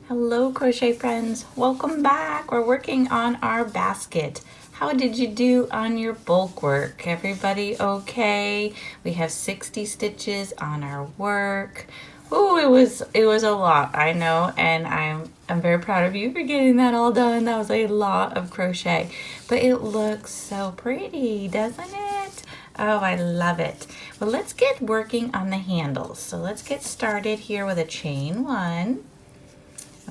Hello crochet friends, welcome back. We're working on our basket. How did you do on your bulk work? Everybody okay? We have 60 stitches on our work. Oh, it was a lot, I know, and I'm very proud of you for getting that all done. That was a lot of crochet, but it looks so pretty, doesn't it? Oh, I love it. Well, let's get working on the handles. So let's get started here with a chain one.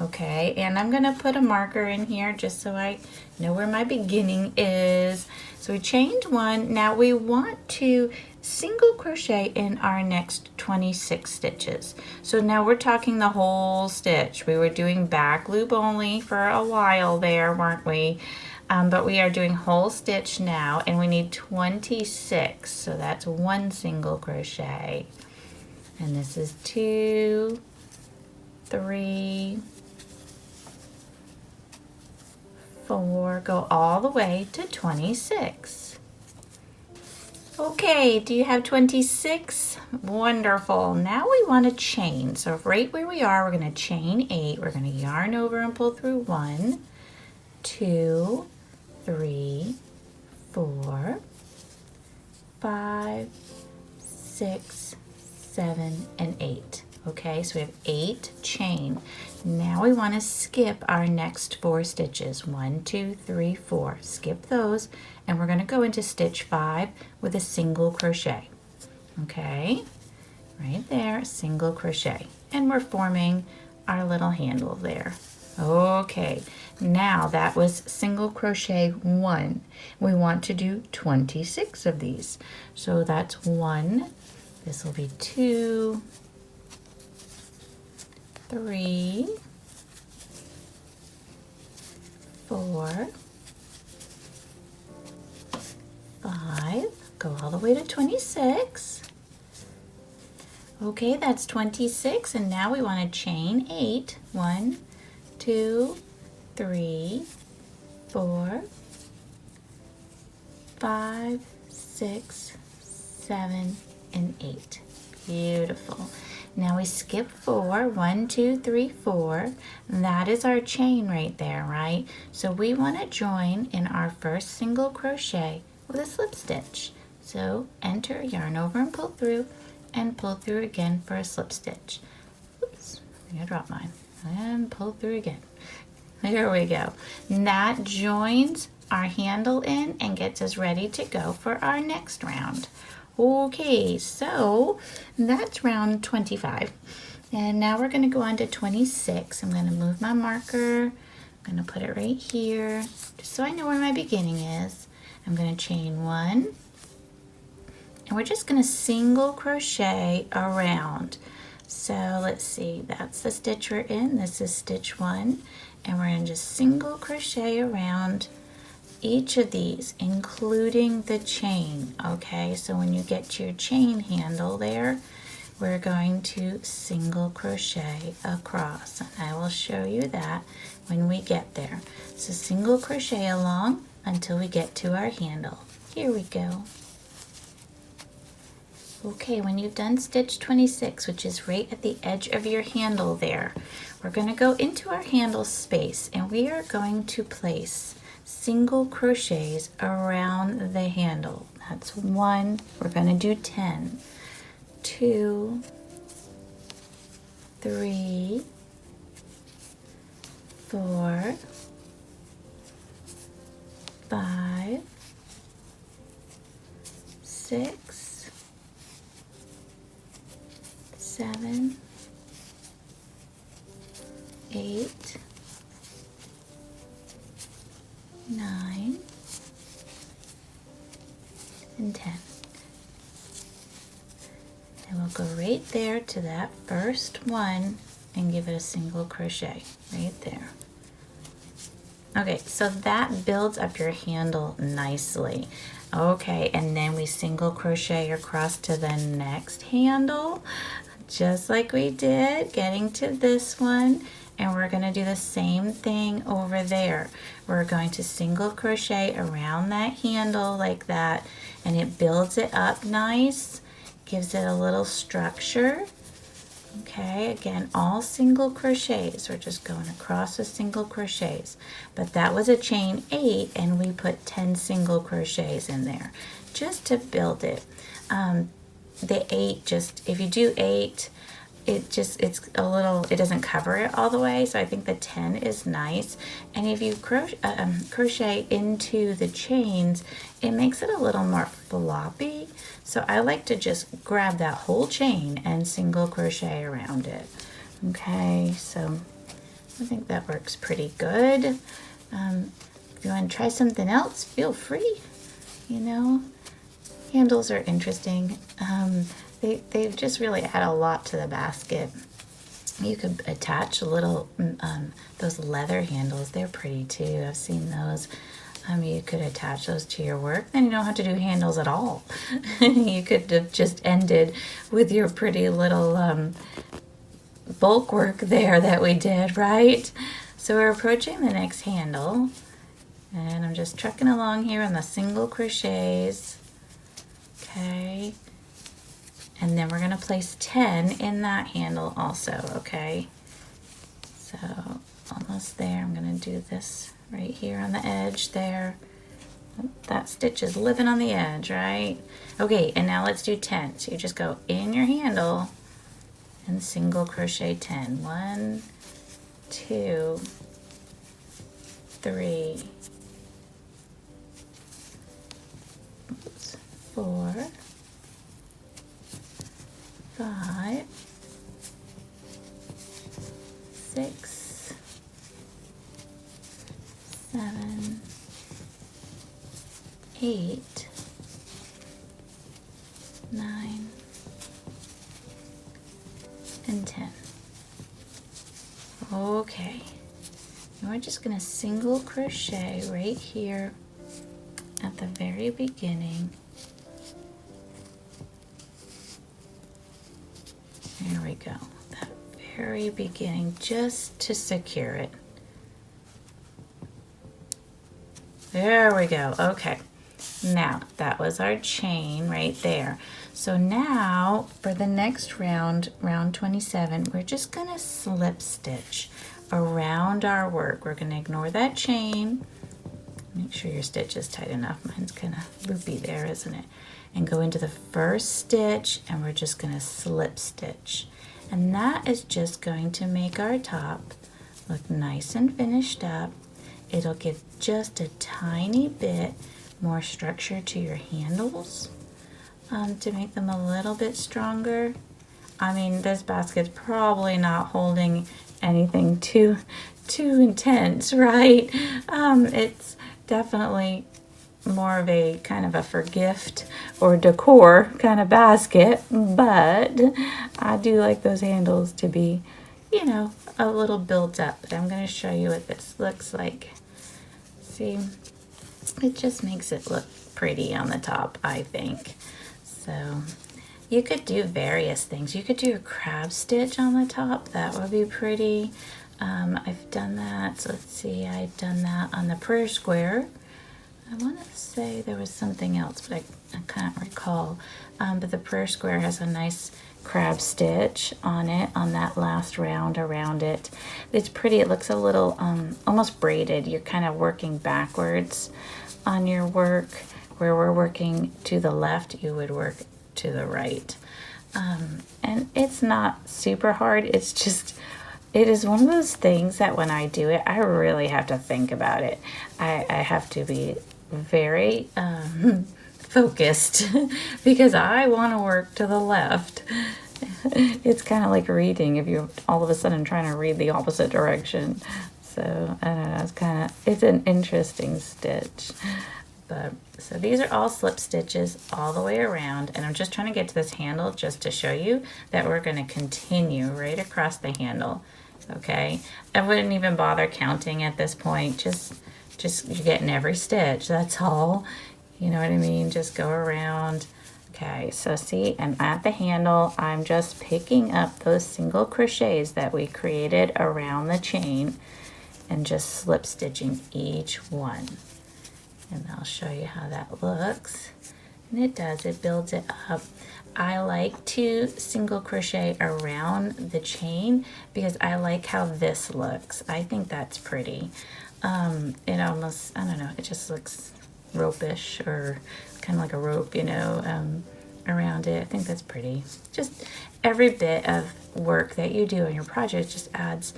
Okay, and I'm gonna put a marker in here just so I know where my beginning is. So we chained one. Now we want to single crochet in our next 26 stitches. So now we're talking the whole stitch. We were doing back loop only for a while there, weren't we? But we are doing whole stitch now, and we need 26. So that's one single crochet. And this is 2, 3, 4, go all the way to 26. Okay, do you have 26? Wonderful. Now we want to chain. So right where we are, we're going to chain 8. We're going to yarn over and pull through 1, 2, 3, 4, 5, 6, 7, and 8. Okay, so we have 8 chain. Now we want to skip our next 4 stitches. 1, 2, 3, 4. Skip those, and we're going to go into stitch 5 with a single crochet. Okay, right there, single crochet. And we're forming our little handle there. Okay, now that was single crochet 1. We want to do 26 of these. So that's 1. This will be 2, 3, 4, 5, go all the way to 26. Okay, that's 26, and now we want to chain 8. 1, 2, 3, 4, 5, 6, 7, and 8. Beautiful. Now we skip 4, 1, 2, 3, 4. That is our chain right there, right? So we want to join in our first single crochet with a slip stitch. So enter, yarn over and pull through again for a slip stitch. Oops, I think I dropped mine. And pull through again. There we go. And that joins our handle in and gets us ready to go for our next round. Okay, so that's round 25. And now we're going to go on to 26. I'm going to move my marker. I'm going to put it right here, just so I know where my beginning is. I'm going to chain 1. And we're just going to single crochet around. So let's see, that's the stitch we're in. This is stitch 1. And we're going to just single crochet around each of these, including the chain. Okay, so when you get to your chain handle there, we're going to single crochet across, and I will show you that when we get there. So single crochet along until we get to our handle. Here we go. Okay, when you've done stitch 26, which is right at the edge of your handle there, we're going to go into our handle space, and we are going to place single crochets around the handle. That's 1. We're going to do 10. 2, 3, 4, 5, 6, 7, 8, 9, and 10. And we'll go right there to that first one and give it a single crochet right there. Okay, so that builds up your handle nicely. Okay, and then we single crochet across to the next handle, just like we did, getting to this one. And we're going to do the same thing over there. We're going to single crochet around that handle like that, and it builds it up nice, gives it a little structure. Okay, again, all single crochets. We're just going across with single crochets. But that was a chain 8, and we put 10 single crochets in there just to build it. The 8, just if you do 8, it's a little, it doesn't cover it all the way, so I think the 10 is nice. And if you crochet into the chains, it makes it a little more floppy. So I like to just grab that whole chain and single crochet around it. Okay, so I think that works pretty good. If you want to try something else, feel free. You know, handles are interesting. They just really add a lot to the basket. You could attach a little, those leather handles. They're pretty too. I've seen those. You could attach those to your work. Then you don't have to do handles at all. You could have just ended with your pretty little bulk work there that we did, right? So we're approaching the next handle. And I'm just trucking along here on the single crochets. Okay. And then we're going to place 10 in that handle also, okay? So almost there. I'm going to do this right here on the edge there. That stitch is living on the edge, right? Okay, and now let's do 10. So you just go in your handle and single crochet 10. 1, 2, 3, 4, 5, 6, 7, 8, 9, and 10. Okay, and we're just going to single crochet right here at the very beginning. There we go, that very beginning, just to secure it. There we go. Okay, now that was our chain right there. So now for the next round, round 27, we're just gonna slip stitch around our work. We're gonna ignore that chain. Make sure your stitch is tight enough. Mine's kind of loopy there, isn't it? And go into the first stitch, and we're just gonna slip stitch. And that is just going to make our top look nice and finished up. It'll give just a tiny bit more structure to your handles to make them a little bit stronger. I mean, this basket's probably not holding anything too intense, right? It's definitely more of a kind of a for gift or decor kind of basket, but I do like those handles to be, you know, a little built up. But I'm going to show you what this looks like. See, it just makes it look pretty on the top, I think. So you could do various things. You could do a crab stitch on the top. That would be pretty. I've done that. So let's see, I've done that on the prayer square. I want to say there was something else, but I can't recall. But the prayer square has a nice crab stitch on it, on that last round around it. It's pretty. It looks a little almost braided. You're kind of working backwards on your work. Where we're working to the left, you would work to the right. And it's not super hard. It's just, it is one of those things that when I do it, I really have to think about it. I have to be very focused because I want to work to the left. It's kind of like reading if you're all of a sudden trying to read the opposite direction. So I don't know, it's an interesting stitch. But so these are all slip stitches all the way around, and I'm just trying to get to this handle just to show you that we're going to continue right across the handle. Okay, I wouldn't even bother counting at this point. Just you're getting every stitch, that's all. You know what I mean? Just go around. Okay, so see, I'm at the handle. I'm just picking up those single crochets that we created around the chain and just slip stitching each one. And I'll show you how that looks. And it does, it builds it up. I like to single crochet around the chain because I like how this looks. I think that's pretty. It almost, I don't know, it just looks rope-ish or kind of like a rope, you know, around it. I think that's pretty. Just every bit of work that you do on your project just adds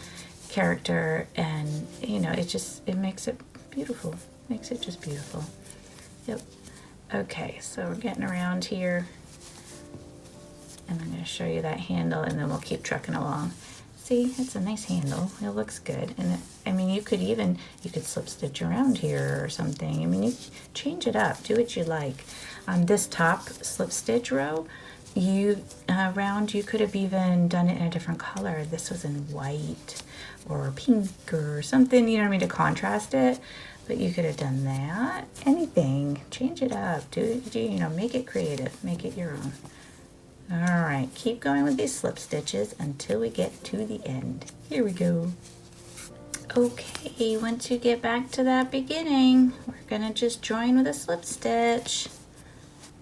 character, and you know, it makes it beautiful. Makes it just beautiful. Yep. Okay, so we're getting around here, and I'm going to show you that handle, and then we'll keep trucking along. See, it's a nice handle. It looks good. And I mean, you could slip stitch around here or something. I mean, you change it up. Do what you like. On this top slip stitch row, you could have even done it in a different color. This was in white or pink or something, you know what I mean, to contrast it. But you could have done that. Anything. Change it up. Do you know, make it creative. Make it your own. All right, keep going with these slip stitches until we get to the end. Here we go. Okay, once you get back to that beginning, we're gonna just join with a slip stitch.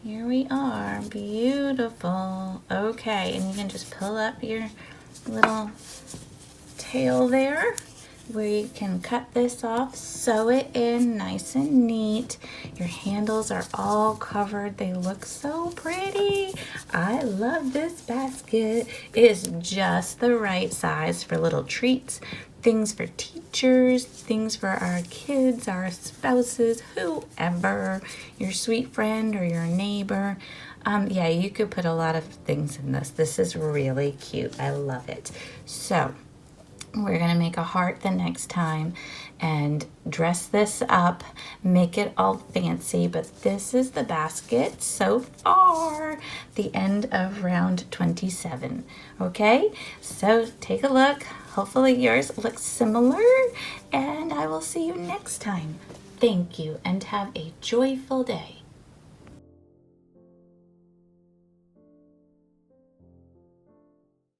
Here we are, beautiful. Okay, and you can just pull up your little tail there, where you can cut this off, sew it in nice and neat. Your handles are all covered. They look so pretty. I love this basket. It is just the right size for little treats, things for teachers, things for our kids, our spouses, whoever, your sweet friend or your neighbor. Yeah, you could put a lot of things in this. This is really cute. I love it. So we're gonna make a heart the next time and dress this up, make it all fancy, but this is the basket so far, the end of round 27. Okay, so take a look. Hopefully yours looks similar, and I will see you next time. Thank you, and have a joyful day.